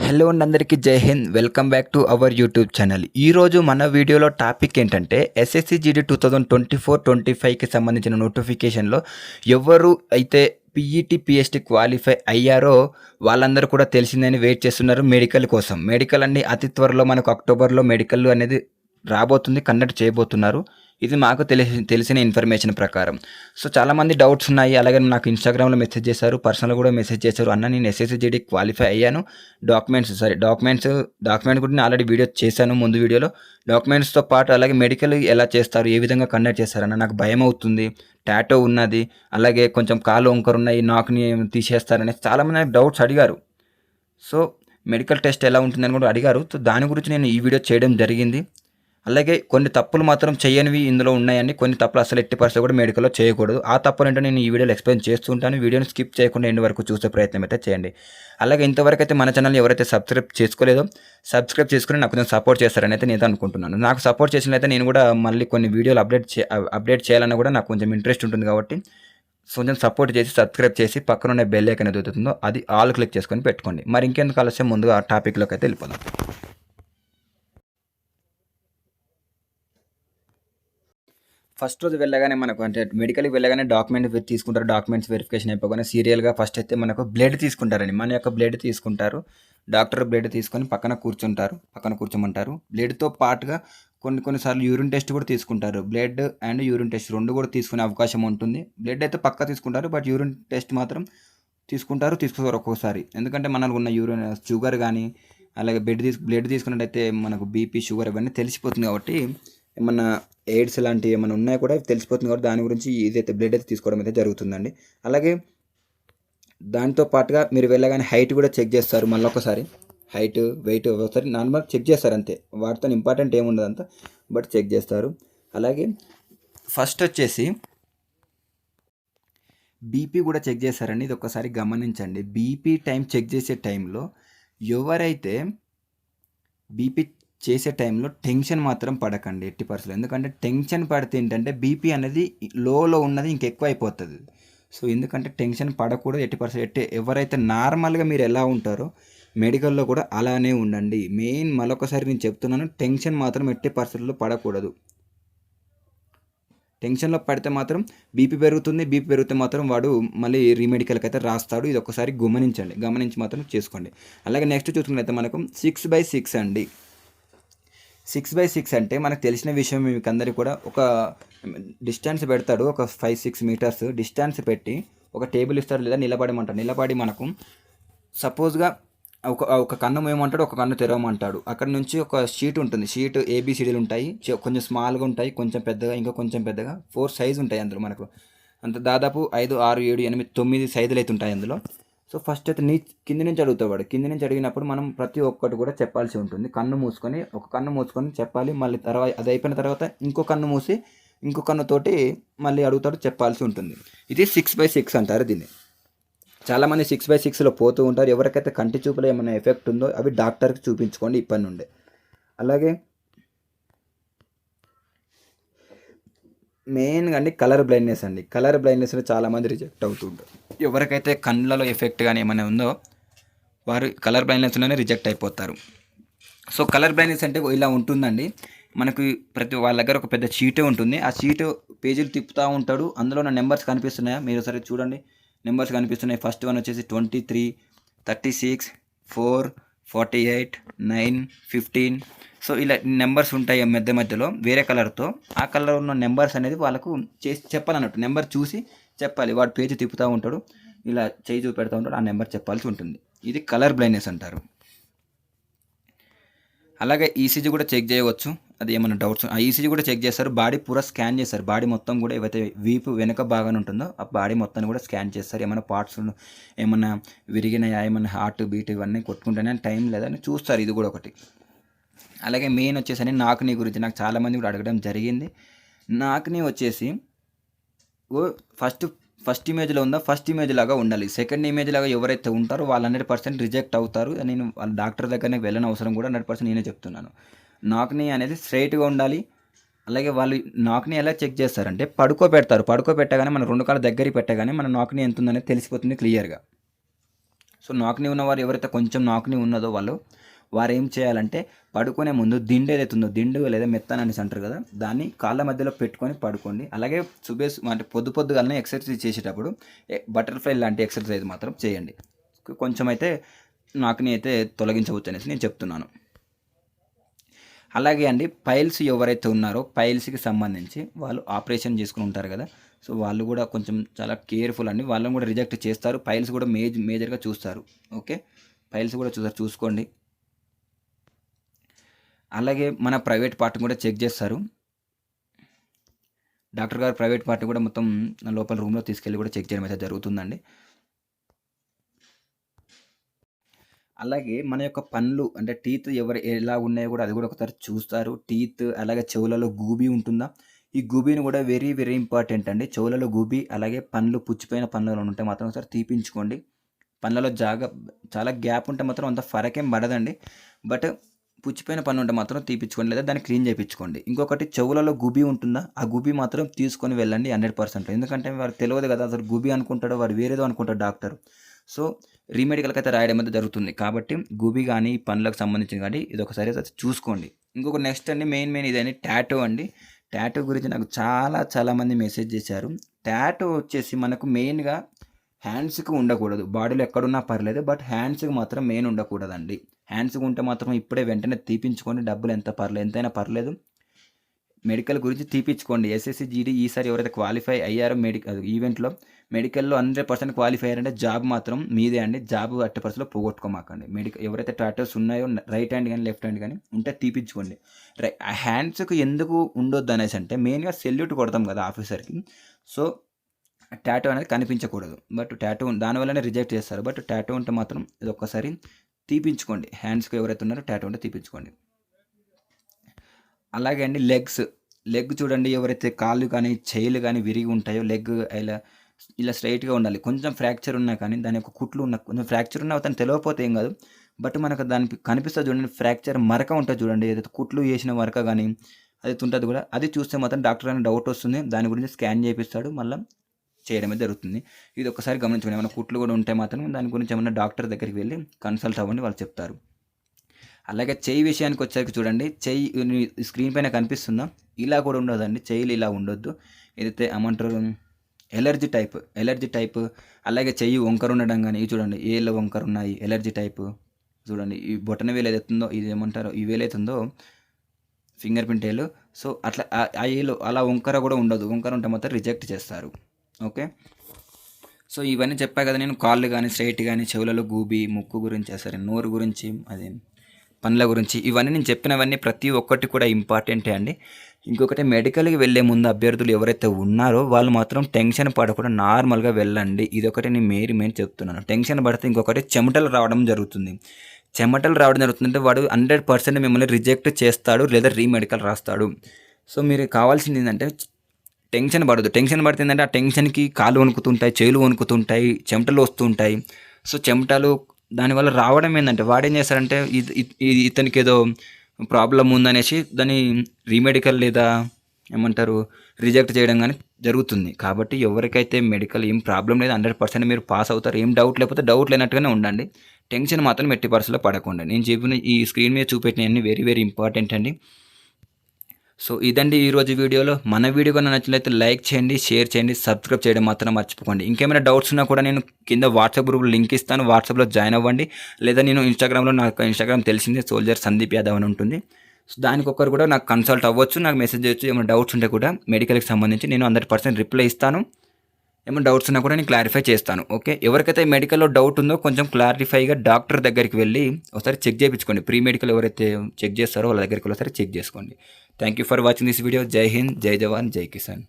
Hello అండి, అందరికీ జై Hind. Welcome back to our YouTube channel. ఈరోజు మన వీడియోలో టాపిక్ ఏంటంటే ఎస్ఎస్సి జీడీ 2024-25కి సంబంధించిన నోటిఫికేషన్లో ఎవరు అయితే పీఈటీ పిఎస్టీ క్వాలిఫై అయ్యారో వాళ్ళందరూ కూడా తెలిసిందని వెయిట్ చేస్తున్నారు మెడికల్ కోసం. మెడికల్ అన్ని అతి త్వరలో మనకు అక్టోబర్లో మెడికల్ అనేది రాబోతుంది, కండక్ట్ చేయబోతున్నారు. ఇది మాకు తెలిసిన ఇన్ఫర్మేషన్ ప్రకారం. సో చాలామంది డౌట్స్ ఉన్నాయి. అలాగే నాకు ఇన్స్టాగ్రామ్లో మెసేజ్ చేశారు, పర్సనల్ కూడా మెసేజ్ చేశారు. అన్న నేను ఎస్ఎస్సి జీడీ క్వాలిఫై అయ్యాను, డాక్యుమెంట్ కూడా నేను ఆల్రెడీ వీడియో చేశాను ముందు వీడియోలో. డాక్యుమెంట్స్తో పాటు అలాగే మెడికల్ ఎలా చేస్తారు, ఏ విధంగా కండక్ట్ చేస్తారన్న నాకు భయం అవుతుంది. టాటో ఉన్నది, అలాగే కొంచెం కాలు వంకరు ఉన్నాయి, నాకుని తీసేస్తారని చాలామంది నాకు డౌట్స్ అడిగారు. సో మెడికల్ టెస్ట్ ఎలా ఉంటుందని కూడా అడిగారు. సో దాని గురించి నేను ఈ వీడియో చేయడం జరిగింది. అలాగే కొన్ని తప్పులు మాత్రం చేయనివి ఇందులో ఉన్నాయండి. కొన్ని తప్పులు అసలు ఎట్టి పరిస్థితి కూడా మెడికల్లో చేయకూడదు. ఆ తప్పులు ఏంటో నేను ఈ వీడియోలో ఎక్స్ప్లెయిన్ చేస్తూ ఉంటాను. వీడియోని స్కిప్ చేయకుండా ఎండ్ వరకు చూసే ప్రయత్నం అయితే చేయండి. అలాగే ఇంతవరకు అయితే మన ఛానల్ ఎవరైతే సబ్స్క్రైబ్ చేసుకోలేదో సబ్స్క్రైబ్ చేసుకుని నాకు కొంచెం సపోర్ట్ చేస్తారని అయితే నేను అనుకుంటున్నాను. నాకు సపోర్ట్ చేసినట్లయితే నేను కూడా మళ్ళీ కొన్ని వీడియోలు అప్డేట్ చేయాలన్నా కూడా నాకు కొంచెం ఇంట్రెస్ట్ ఉంటుంది. కాబట్టి కొంచెం సపోర్ట్ చేసి సబ్స్క్రైబ్ చేసి పక్కన ఉన్న బెల్ ఐకాన్ ఏదైతే ఉందో అది ఆల్ క్లిక్ చేసుకొని పెట్టుకోండి. మరి ఇంకెందుకు ఆలస్యం, ముందుగా ఆ టాపిక్లోకి అయితే వెళ్ళిపోదాం. ఫస్ట్ రోజు వెళ్ళగానే మనకు అంటే మెడికల్కి వెళ్ళగానే డాక్యుమెంట్ తీసుకుంటారు. డాక్యుమెంట్స్ వెరిఫికేషన్ అయిపోగానే సీరియల్గా ఫస్ట్ అయితే మనకు బ్లడ్ తీసుకుంటారండి. మన యొక్క బ్లడ్ తీసుకుంటారు. డాక్టర్ బ్లడ్ తీసుకొని పక్కన కూర్చోమంటారు. బ్లడ్తో పాటుగా కొన్నిసార్లు యూరిన్ టెస్ట్ కూడా తీసుకుంటారు. బ్లడ్ అండ్ యూరిన్ టెస్ట్ రెండు కూడా తీసుకునే అవకాశం ఉంటుంది. బ్లడ్ అయితే పక్కా తీసుకుంటారు, బట్ యూరిన్ టెస్ట్ మాత్రం తీసుకోరు ఒక్కోసారి. ఎందుకంటే మనకు ఉన్న యూరిన్ షుగర్ కానీ అలాగే బ్లడ్ తీసుకున్నట్టయితే మనకు బీపీ షుగర్ ఇవన్నీ తెలిసిపోతుంది. కాబట్టి ఏమన్నా ఎయిడ్స్ లాంటివి ఏమైనా ఉన్నాయో కూడా తెలిసిపోతుంది. కాబట్టి దాని గురించి ఇదైతే బ్లడ్ అయితే తీసుకోవడం అయితే జరుగుతుందండి. అలాగే దాంతో పాటుగా మీరు వెళ్ళగానే హైట్ కూడా చెక్ చేస్తారు. మళ్ళీ ఒకసారి హైట్ వెయిట్ ఒకసారి నార్మల్ చెక్ చేస్తారు అంతే. వాటితో ఇంపార్టెంట్ ఏముండదు అంతా, బట్ చెక్ చేస్తారు. అలాగే ఫస్ట్ వచ్చేసి బీపీ కూడా చెక్ చేస్తారండి. ఇది ఒకసారి గమనించండి. బీపీ చెక్ చేసే టైంలో ఎవరైతే బీపీ చేసే టైంలో టెన్షన్ మాత్రం పడకండి ఎట్టి పరిస్థితుల్లో. ఎందుకంటే టెన్షన్ పడితే ఏంటంటే బీపీ అనేది లోలో ఉన్నది ఇంకెక్కువ అయిపోతుంది. సో ఎందుకంటే టెన్షన్ పడకూడదు ఎట్టి పరిస్థితుల్లో. ఎవరైతే నార్మల్గా మీరు ఎలా ఉంటారో మెడికల్లో కూడా అలానే ఉండండి. మెయిన్ మరొకసారి నేను చెప్తున్నాను, టెన్షన్ మాత్రం ఎట్టి పరిస్థితుల్లో పడకూడదు. టెన్షన్లో పడితే మాత్రం బీపీ పెరిగితే మాత్రం వాడు మళ్ళీ రీమెడికల్కి అయితే రాస్తాడు. ఇది ఒకసారి గమనించి మాత్రం చేసుకోండి. అలాగే నెక్స్ట్ చూసుకున్నట్లయితే మనకు 6/6 అండి. 6/6 అంటే మనకు తెలిసిన విషయం. మీకు అందరికీ కూడా ఒక డిస్టెన్స్ పెడతాడు, ఒక 5-6 మీటర్స్ డిస్టెన్స్ పెట్టి ఒక టేబుల్ ఇస్తాడు, లేదా నిలబడి మనకు సపోజ్గా ఒక కన్ను మూయమంటాడు, ఒక కన్ను తెరవమంటాడు. అక్కడ నుంచి ఒక షీట్ ఉంటుంది. షీట్ ABCDలు ఉంటాయి, కొంచెం స్మాల్గా ఉంటాయి, కొంచెం పెద్దగా, ఇంకా కొంచెం పెద్దగా 4 సైజు ఉంటాయి అందులో. మనకు అంత దాదాపు 5, 6, 7, 8, 9 సైజులు అయితే ఉంటాయి అందులో. సో ఫస్ట్ అయితే కింది నుంచి అడుగుతాడు. కింది నుంచి అడిగినప్పుడు మనం ప్రతి ఒక్కటి కూడా చెప్పాల్సి ఉంటుంది. ఒక కన్ను మూసుకొని చెప్పాలి. మళ్ళీ తర్వాత అది అయిపోయిన తర్వాత ఇంకో కన్ను మూసి ఇంకో కన్నుతోటి మళ్ళీ అడుగుతాడు, చెప్పాల్సి ఉంటుంది. ఇది 6/6 అంటారు దీన్ని. చాలామంది 6/6లో పోతూ ఉంటారు. ఎవరికైతే కంటి చూపులో ఏమైనా ఎఫెక్ట్ ఉందో అవి డాక్టర్కి చూపించుకోండి ఇప్పటి నుండే. అలాగే మెయిన్గా అండి కలర్ బ్లైండ్నెస్లో చాలామంది రిజెక్ట్ అవుతుంటారు. ఎవరికైతే కళ్ళలో ఎఫెక్ట్ కానీ ఏమైనా ఉందో వారు కలర్ బ్లైండ్నెస్లోనే రిజెక్ట్ అయిపోతారు. సో కలర్ బ్లైండ్నెస్ అంటే ఇలా ఉంటుందండి. మనకు వాళ్ళ దగ్గర ఒక పెద్ద షీటే ఉంటుంది. ఆ షీట్ పేజీలు తిప్పుతూ ఉంటాడు. అందులో ఉన్న నెంబర్స్ కనిపిస్తున్నాయా మీరు సరే చూడండి. నెంబర్స్ కనిపిస్తున్నాయి. ఫస్ట్ వన్ వచ్చేసి 23, 36, 4, 48, 9, 15. సో ఇలా నెంబర్స్ ఉంటాయి మధ్యలో వేరే కలర్తో. ఆ కలర్ ఉన్న నెంబర్స్ అనేది వాళ్ళకు చెప్పాలన్నట్టు. నెంబర్ చూసి చెప్పాలి. వాడు పేజీ తిప్పుతూ ఉంటాడు, ఇలా చేయి చూపెడతా ఉంటాడు, ఆ నెంబర్ చెప్పాల్సి ఉంటుంది. ఇది కలర్ బ్లైండ్నెస్ అంటారు. అలాగే ఈసీజీ కూడా చెక్ చేయవచ్చు. అది ఏమైనా డౌట్స్ ఆ ఈసీజీ కూడా చెక్ చేస్తారు. బాడీ పూరా స్కాన్ చేస్తారు. బాడీ మొత్తం కూడా ఏవైతే వీపు వెనుక బాగానే ఉంటుందో ఆ బాడీ మొత్తాన్ని కూడా స్కాన్ చేస్తారు. ఏమైనా పార్ట్స్ ఏమైనా విరిగినాయా, ఏమైనా హార్ట్ బీట్ ఇవన్నీ కొట్టుకుంటేనే టైం లేదని చూస్తారు. ఇది కూడా ఒకటి. అలాగే మెయిన్ వచ్చేసి నాకునీ గురించి నాకు చాలామంది కూడా అడగడం జరిగింది. నాకునీ వచ్చేసి ఫస్ట్ ఇమేజ్లో ఉందా, ఫస్ట్ ఇమేజ్ లాగా ఉండాలి. సెకండ్ ఇమేజ్ లాగా ఎవరైతే ఉంటారో వాళ్ళు 100% రిజెక్ట్ అవుతారు. నేను వాళ్ళ డాక్టర్ దగ్గరనే వెళ్ళని అవసరం కూడా 100% నేనే చెప్తున్నాను. నాకునీ అనేది స్ట్రైట్గా ఉండాలి. అలాగే వాళ్ళు నాకునీ ఎలా చెక్ చేస్తారంటే పడుకోబెట్టగానే మన 2 కాళ్ళ దగ్గరికి పెట్టగానే మన నాకునీ ఎంత ఉందనేది తెలిసిపోతుంది క్లియర్గా. సో నాకుని ఉన్నవారు ఎవరైతే కొంచెం నాకుని ఉన్నదో వారు ఏం చేయాలంటే పడుకునే ముందు దిండు ఏదైతే ఉందో, దిండు లేదా మెత్తన అనేసి అంటారు కదా, దాన్ని కాళ్ళ మధ్యలో పెట్టుకొని పడుకోండి. అలాగే అంటే పొద్దుగాలనే ఎక్సర్సైజ్ చేసేటప్పుడు బటర్ఫ్లై లాంటి ఎక్సర్సైజ్ మాత్రం చేయండి. కొంచెం అయితే నాకుని అయితే తొలగించవచ్చు అనేసి నేను చెప్తున్నాను. అలాగే అండి, పైల్స్ ఎవరైతే ఉన్నారో పైల్స్కి సంబంధించి వాళ్ళు ఆపరేషన్ చేసుకుని ఉంటారు కదా, సో వాళ్ళు కూడా కొంచెం చాలా కేర్ఫుల్ అండి. వాళ్ళని కూడా రిజెక్ట్ చేస్తారు. పైల్స్ కూడా మేజర్గా చూస్తారు. ఓకే, పైల్స్ కూడా చూసుకోండి. అలాగే మన ప్రైవేట్ పార్ట్ కూడా చెక్ చేస్తారు. డాక్టర్ గారు ప్రైవేట్ పార్ట్ కూడా మొత్తం లోపల రూమ్లో తీసుకెళ్ళి కూడా చెక్ చేయడం అయితే జరుగుతుందండి. అలాగే మన యొక్క పళ్ళు అంటే టీత్ ఎలా ఉన్నాయో కూడా అది కూడా ఒకసారి చూస్తారు. టీత్ అలాగే చెవులలో గూబీ ఉంటుందా, ఈ గూబీని కూడా వెరీ వెరీ ఇంపార్టెంట్ అండి. చెవులలో గూబీ అలాగే పండ్లు పుచ్చిపోయిన పనులు ఉంటే మాత్రం ఒకసారి తీపించుకోండి. పళ్ళలో చాలా గ్యాప్ ఉంటే మాత్రం అంత ఫరకేం పడదండి, బట్ పుచ్చిపోయిన పన్ను ఉంటే మాత్రం తీపించుకోండి, లేదా దాన్ని క్లీన్ చేయించుకోండి. ఇంకొకటి చెవులలో గుబి ఉంటుందా, ఆ గుబి మాత్రం తీసుకొని వెళ్ళండి 100%. ఎందుకంటే వారు తెలియదు కదా, అసలు గుబి అనుకుంటాడో వాడు వేరేదో అనుకుంటాడు డాక్టర్. సో రీమెడికల్కి అయితే రాయడం అయితే జరుగుతుంది. కాబట్టి గుబి కానీ పనులకు సంబంధించిన కానీ ఇది ఒకసారి చూసుకోండి. ఇంకొక నెక్స్ట్ అండి, మెయిన్ ఇదని టాటూ అండి. టాటూ గురించి నాకు చాలామంది మెసేజ్ చేశారు. టాటూ వచ్చేసి మనకు మెయిన్గా హ్యాండ్స్కి ఉండకూడదు. బాడీలో ఎక్కడున్నా పర్లేదు, బట్ హ్యాండ్స్కి మాత్రం మెయిన్ ఉండకూడదండి. హ్యాండ్స్కి ఉంటే మాత్రం ఇప్పుడే వెంటనే తీపించుకోండి. డబ్బులు ఎంతైనా పర్లేదు, మెడికల్ గురించి తీపించుకోండి. ఎస్ఎస్సి జీడీ ఈసారి ఎవరైతే క్వాలిఫై అయ్యారో ఈవెంట్లో మెడికల్లో 100% క్వాలిఫై అయ్యారంటే జాబ్ మాత్రం మీదే అండి. జాబ్ 30% పోగొట్టుకోమాకండి. ఎవరైతే టాటూస్ ఉన్నాయో రైట్ హ్యాండ్ కానీ లెఫ్ట్ హ్యాండ్ కానీ ఉంటే తీపించుకోండి. హ్యాండ్స్కి ఎందుకు ఉండొద్దు అనేసి అంటే మెయిన్గా సెల్యూట్ కొడతాం కదా ఆఫీసర్కి, సో టాటూ అనేది కనిపించకూడదు. బట్ టాటూ దానివల్లనే రిజెక్ట్ చేస్తారు. బట్ టాటూ ఉంటే మాత్రం ఇది ఒక్కసారి తీపించుకోండి. హ్యాండ్స్కి ఎవరైతే ఉన్నారో టాటూ ఉంటే తీపించుకోండి. అలాగే అండి, లెగ్ చూడండి, ఎవరైతే కాళ్ళు కానీ చేయిలు కానీ విరిగి ఉంటాయో లెగ్ ఇలా స్ట్రైట్గా ఉండాలి. కొంచెం ఫ్రాక్చర్ ఉన్నా కానీ దాని యొక్క కుట్లు ఉన్న కొంచెం ఫ్రాక్చర్ ఉన్నా అతను తెలియకపోతే ఏం కాదు, బట్ మనకు దానికి కనిపిస్తుంది చూడండి, ఫ్రాక్చర్ మరక ఉంటుంది చూడండి, ఏదైతే కుట్లు వేసిన మరక కానీ అది ఉంటుంది కూడా, అది చూస్తే మాత్రం డాక్టర్ అని డౌట్ వస్తుంది. దాని గురించి స్కాన్ చేపిస్తాడు, మళ్ళీ చేయడమే జరుగుతుంది. ఇది ఒకసారి గమనించుకోండి. ఏమైనా కుట్లు కూడా ఉంటే మాత్రం దాని గురించి ఏమైనా డాక్టర్ దగ్గరికి వెళ్ళి కన్సల్ట్ అవ్వండి, వాళ్ళు చెప్తారు. అలాగే చెయ్యి విషయానికి వచ్చేసరికి చూడండి, చెయ్యి స్క్రీన్ పైన కనిపిస్తుందా, ఇలా కూడా ఉండదండి. చెయ్యిలు ఇలా ఉండొద్దు. ఏదైతే ఏమంటారు ఎలర్జీ టైప్. అలాగే చెయ్యి వంకర ఉండడం కానీ, ఇవి చూడండి ఏళ్ళు వంకర ఉన్నాయి, ఎలర్జీ టైపు. చూడండి ఈ బొటన వేలు ఏదైతుందో, ఇది ఏమంటారో ఈ వేలైతుందో ఫింగర్ ప్రింట్ వేలు, సో అట్లా ఆ ఏలు అలా వంకర కూడా ఉండదు. వంకర ఉంటే మాత్రం రిజెక్ట్ చేస్తారు. ఓకే, సో ఇవన్నీ చెప్పా కదా నేను, కాళ్ళు కానీ స్ట్రైట్ కానీ, చెవులలో గూబి, ముక్కు గురించి, సరే నోరు గురించి, అదే పనుల గురించి, ఇవన్నీ నేను చెప్పినవన్నీ ప్రతి ఒక్కటి కూడా ఇంపార్టెంటే అండి. ఇంకొకటి, మెడికల్కి వెళ్ళే ముందు అభ్యర్థులు ఎవరైతే ఉన్నారో వాళ్ళు మాత్రం టెన్షన్ పడకుండా నార్మల్గా వెళ్ళండి. ఇదొకటి నేను మెయిన్ చెప్తున్నాను. టెన్షన్ పడితే ఇంకొకటి చెమటలు రావడం జరుగుతుంది. అంటే వాడు 100% మిమ్మల్ని రిజెక్ట్ చేస్తాడు, లేదా రీమెడికల్ రాస్తాడు. సో మీరు కావాల్సింది ఏంటంటే టెన్షన్ పడితే ఏంటంటే ఆ టెన్షన్కి కాళ్ళు వణుకుతుంటాయి, చేతులు వణుకుతుంటాయి, చెమటలు వస్తుంటాయి. సో చెమటలు దానివల్ల రావడం ఏంటంటే వాడేం చేస్తారంటే ఇతనికి ఏదో ప్రాబ్లం ఉందనేసి దాన్ని రీమెడికల్ లేదా ఏమంటారు రిజెక్ట్ చేయడం కానీ జరుగుతుంది. కాబట్టి ఎవరికైతే మెడికల్ ఏం ప్రాబ్లం లేదు, 100% మీరు పాస్ అవుతారు. ఏం డౌట్ లేకపోతే డౌట్ లేనట్టుగానే ఉండండి. టెన్షన్ మాత్రం ఎట్టి పరిస్థితుల్లో పడకండి. నేను చెప్పిన ఈ స్క్రీన్ మీద చూపెట్టినవన్నీ వెరీ వెరీ ఇంపార్టెంట్ అండి. సో ఇదండి ఈరోజు వీడియోలో. మన వీడియో కన్నా నచ్చినట్లయితే లైక్ చేయండి, షేర్ చేయండి, సబ్స్క్రైబ్ చేయడం మాత్రం మర్చిపోకండి. ఇంకేమైనా డౌట్స్ ఉన్నా కూడా నేను కింద వాట్సాప్ గ్రూప్లో లింక్ ఇస్తాను, వాట్సాప్లో జాయిన్ అవ్వండి. లేదా నేను ఇన్స్టాగ్రామ్లో, నాకు ఇన్స్టాగ్రామ్ తెలిసిందే, సోల్జర్ సందీప్ యాదవ్ అని ఉంటుంది. సో దానికి ఒకరు కూడా నాకు కన్సల్ట్ అవ్వచ్చు, నాకు మెసేజ్ చేయొచ్చు. ఏమైనా డౌట్స్ ఉంటే కూడా మెడికల్కి సంబంధించి నేను 100% రిప్లై ఇస్తాను. ఏమైనా డౌట్స్ ఉన్నా కూడా నేను క్లారిఫై చేస్తాను. ఓకే, ఎవరికైతే మెడికల్లో డౌట్ ఉందో కొంచెం క్లారిఫైగా డాక్టర్ దగ్గరికి వెళ్ళి ఒకసారి చెక్ చేయించుకోండి. ప్రీ మెడికల్ ఎవరైతే చెక్ చేస్తారో వాళ్ళ దగ్గరికి ఒకసారి చెక్ చేసుకోండి. Thank you for watching this video. జై హింద్, జై జవాన్, జై కిసాన్.